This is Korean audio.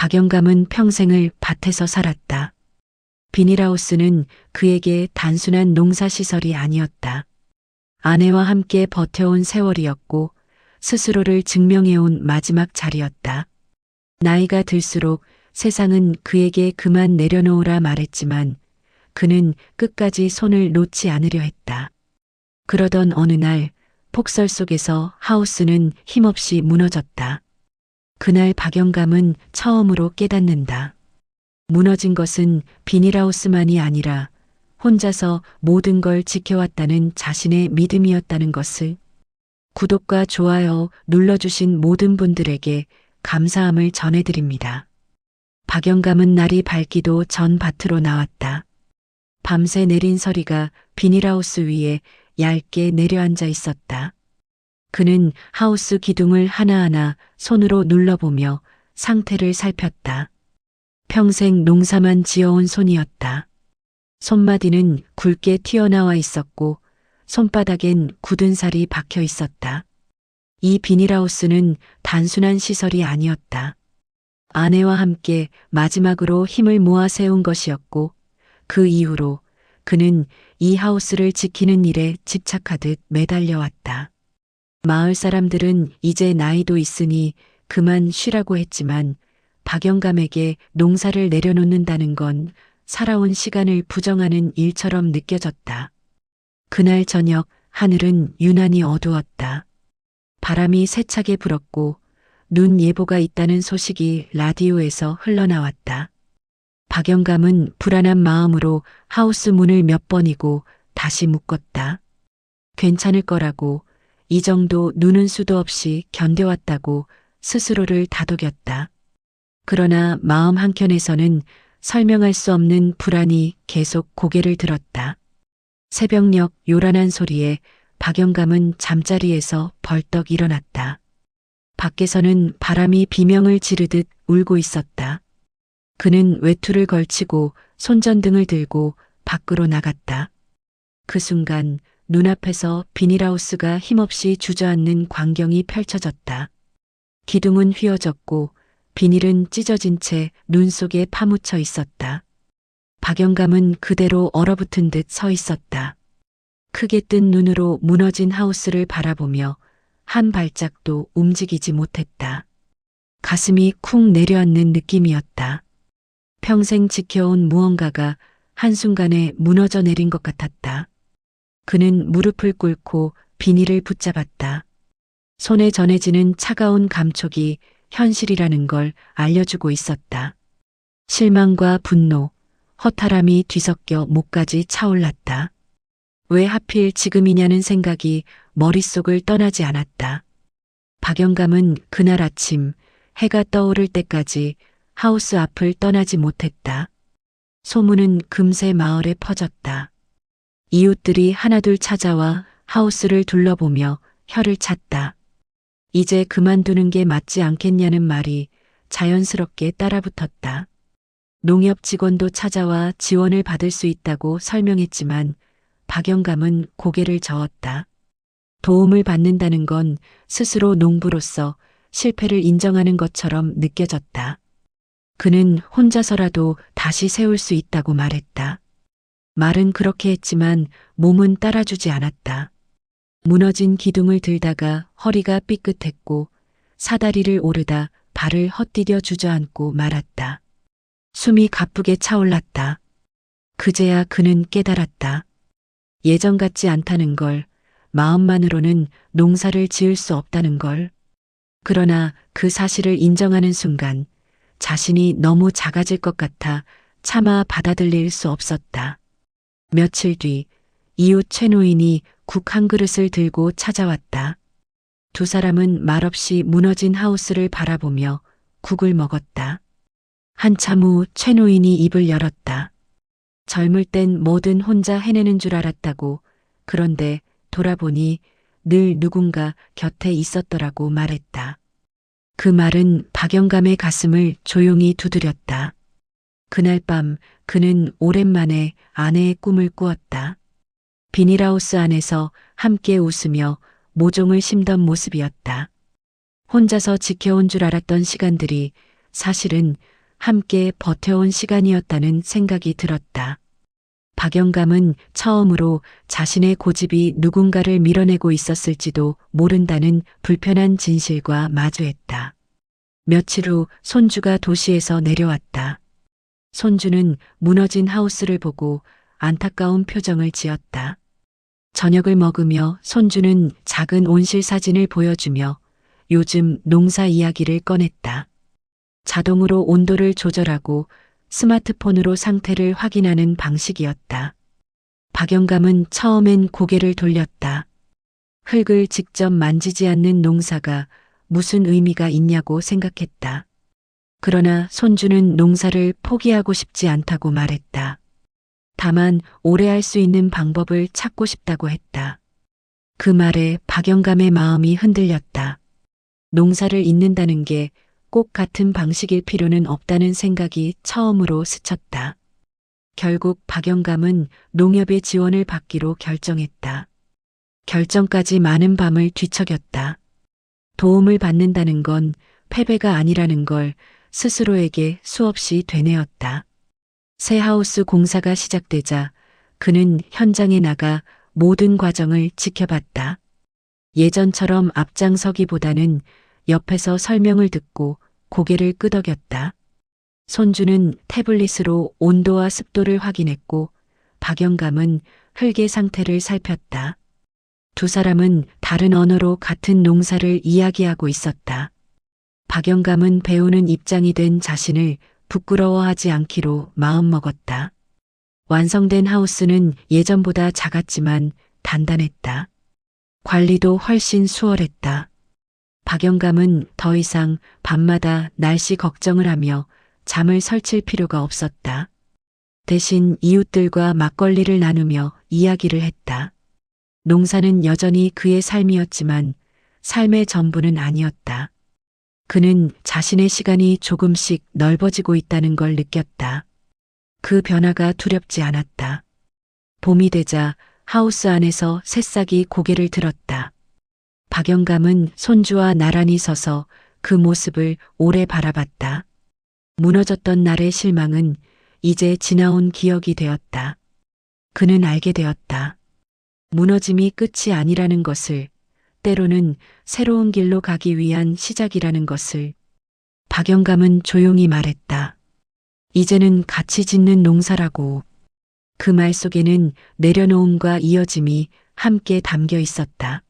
박영감은 평생을 밭에서 살았다. 비닐하우스는 그에게 단순한 농사시설이 아니었다. 아내와 함께 버텨온 세월이었고 스스로를 증명해온 마지막 자리였다. 나이가 들수록 세상은 그에게 그만 내려놓으라 말했지만 그는 끝까지 손을 놓지 않으려 했다. 그러던 어느 날 폭설 속에서 하우스는 힘없이 무너졌다. 그날 박영감은 처음으로 깨닫는다. 무너진 것은 비닐하우스만이 아니라 혼자서 모든 걸 지켜왔다는 자신의 믿음이었다는 것을. 구독과 좋아요 눌러주신 모든 분들에게 감사함을 전해드립니다. 박영감은 날이 밝기도 전 밭으로 나왔다. 밤새 내린 서리가 비닐하우스 위에 얇게 내려앉아 있었다. 그는 하우스 기둥을 하나하나 손으로 눌러보며 상태를 살폈다. 평생 농사만 지어온 손이었다. 손마디는 굵게 튀어나와 있었고 손바닥엔 굳은 살이 박혀 있었다. 이 비닐하우스는 단순한 시설이 아니었다. 아내와 함께 마지막으로 힘을 모아 세운 것이었고 그 이후로 그는 이 하우스를 지키는 일에 집착하듯 매달려왔다. 마을 사람들은 이제 나이도 있으니 그만 쉬라고 했지만 박영감에게 농사를 내려놓는다는 건 살아온 시간을 부정하는 일처럼 느껴졌다. 그날 저녁 하늘은 유난히 어두웠다. 바람이 세차게 불었고 눈 예보가 있다는 소식이 라디오에서 흘러나왔다. 박영감은 불안한 마음으로 하우스 문을 몇 번이고 다시 묶었다. 괜찮을 거라고, 이 정도 눈은 수도 없이 견뎌왔다고 스스로를 다독였다. 그러나 마음 한켠에서는 설명할 수 없는 불안이 계속 고개를 들었다. 새벽녘 요란한 소리에 박영감은 잠자리에서 벌떡 일어났다. 밖에서는 바람이 비명을 지르듯 울고 있었다. 그는 외투를 걸치고 손전등을 들고 밖으로 나갔다. 그 순간 눈앞에서 비닐하우스가 힘없이 주저앉는 광경이 펼쳐졌다. 기둥은 휘어졌고 비닐은 찢어진 채 눈 속에 파묻혀 있었다. 박영감은 그대로 얼어붙은 듯 서 있었다. 크게 뜬 눈으로 무너진 하우스를 바라보며 한 발짝도 움직이지 못했다. 가슴이 쿵 내려앉는 느낌이었다. 평생 지켜온 무언가가 한순간에 무너져 내린 것 같았다. 그는 무릎을 꿇고 비닐을 붙잡았다. 손에 전해지는 차가운 감촉이 현실이라는 걸 알려주고 있었다. 실망과 분노, 허탈함이 뒤섞여 목까지 차올랐다. 왜 하필 지금이냐는 생각이 머릿속을 떠나지 않았다. 박영감은 그날 아침 해가 떠오를 때까지 하우스 앞을 떠나지 못했다. 소문은 금세 마을에 퍼졌다. 이웃들이 하나둘 찾아와 하우스를 둘러보며 혀를 찼다. 이제 그만두는 게 맞지 않겠냐는 말이 자연스럽게 따라붙었다. 농협 직원도 찾아와 지원을 받을 수 있다고 설명했지만 박영감은 고개를 저었다. 도움을 받는다는 건 스스로 농부로서 실패를 인정하는 것처럼 느껴졌다. 그는 혼자서라도 다시 세울 수 있다고 말했다. 말은 그렇게 했지만 몸은 따라주지 않았다. 무너진 기둥을 들다가 허리가 삐끗했고 사다리를 오르다 발을 헛디뎌 주저앉고 말았다. 숨이 가쁘게 차올랐다. 그제야 그는 깨달았다. 예전 같지 않다는 걸, 마음만으로는 농사를 지을 수 없다는 걸. 그러나 그 사실을 인정하는 순간 자신이 너무 작아질 것 같아 차마 받아들일 수 없었다. 며칠 뒤 이웃 최 노인이 국 한 그릇을 들고 찾아왔다. 두 사람은 말없이 무너진 하우스를 바라보며 국을 먹었다. 한참 후 최 노인이 입을 열었다. 젊을 땐 뭐든 혼자 해내는 줄 알았다고. 그런데 돌아보니 늘 누군가 곁에 있었더라고 말했다. 그 말은 박영감의 가슴을 조용히 두드렸다. 그날 밤 그는 오랜만에 아내의 꿈을 꾸었다. 비닐하우스 안에서 함께 웃으며 모종을 심던 모습이었다. 혼자서 지켜온 줄 알았던 시간들이 사실은 함께 버텨온 시간이었다는 생각이 들었다. 박영감은 처음으로 자신의 고집이 누군가를 밀어내고 있었을지도 모른다는 불편한 진실과 마주했다. 며칠 후 손주가 도시에서 내려왔다. 손주는 무너진 하우스를 보고 안타까운 표정을 지었다. 저녁을 먹으며 손주는 작은 온실 사진을 보여주며 요즘 농사 이야기를 꺼냈다. 자동으로 온도를 조절하고 스마트폰으로 상태를 확인하는 방식이었다. 박영감은 처음엔 고개를 돌렸다. 흙을 직접 만지지 않는 농사가 무슨 의미가 있냐고 생각했다. 그러나 손주는 농사를 포기하고 싶지 않다고 말했다. 다만 오래 할 수 있는 방법을 찾고 싶다고 했다. 그 말에 박영감의 마음이 흔들렸다. 농사를 잇는다는 게 꼭 같은 방식일 필요는 없다는 생각이 처음으로 스쳤다. 결국 박영감은 농협의 지원을 받기로 결정했다. 결정까지 많은 밤을 뒤척였다. 도움을 받는다는 건 패배가 아니라는 걸 스스로에게 수없이 되뇌었다. 새 하우스 공사가 시작되자 그는 현장에 나가 모든 과정을 지켜봤다. 예전처럼 앞장서기보다는 옆에서 설명을 듣고 고개를 끄덕였다. 손주는 태블릿으로 온도와 습도를 확인했고 박영감은 흙의 상태를 살폈다. 두 사람은 다른 언어로 같은 농사를 이야기하고 있었다. 박영감은 배우는 입장이 된 자신을 부끄러워하지 않기로 마음먹었다. 완성된 하우스는 예전보다 작았지만 단단했다. 관리도 훨씬 수월했다. 박영감은 더 이상 밤마다 날씨 걱정을 하며 잠을 설칠 필요가 없었다. 대신 이웃들과 막걸리를 나누며 이야기를 했다. 농사는 여전히 그의 삶이었지만 삶의 전부는 아니었다. 그는 자신의 시간이 조금씩 넓어지고 있다는 걸 느꼈다. 그 변화가 두렵지 않았다. 봄이 되자 하우스 안에서 새싹이 고개를 들었다. 박영감은 손주와 나란히 서서 그 모습을 오래 바라봤다. 무너졌던 날의 실망은 이제 지나온 기억이 되었다. 그는 알게 되었다. 무너짐이 끝이 아니라는 것을, 때로는 새로운 길로 가기 위한 시작이라는 것을. 박영감은 조용히 말했다. 이제는 같이 짓는 농사라고. 그 말 속에는 내려놓음과 이어짐이 함께 담겨 있었다.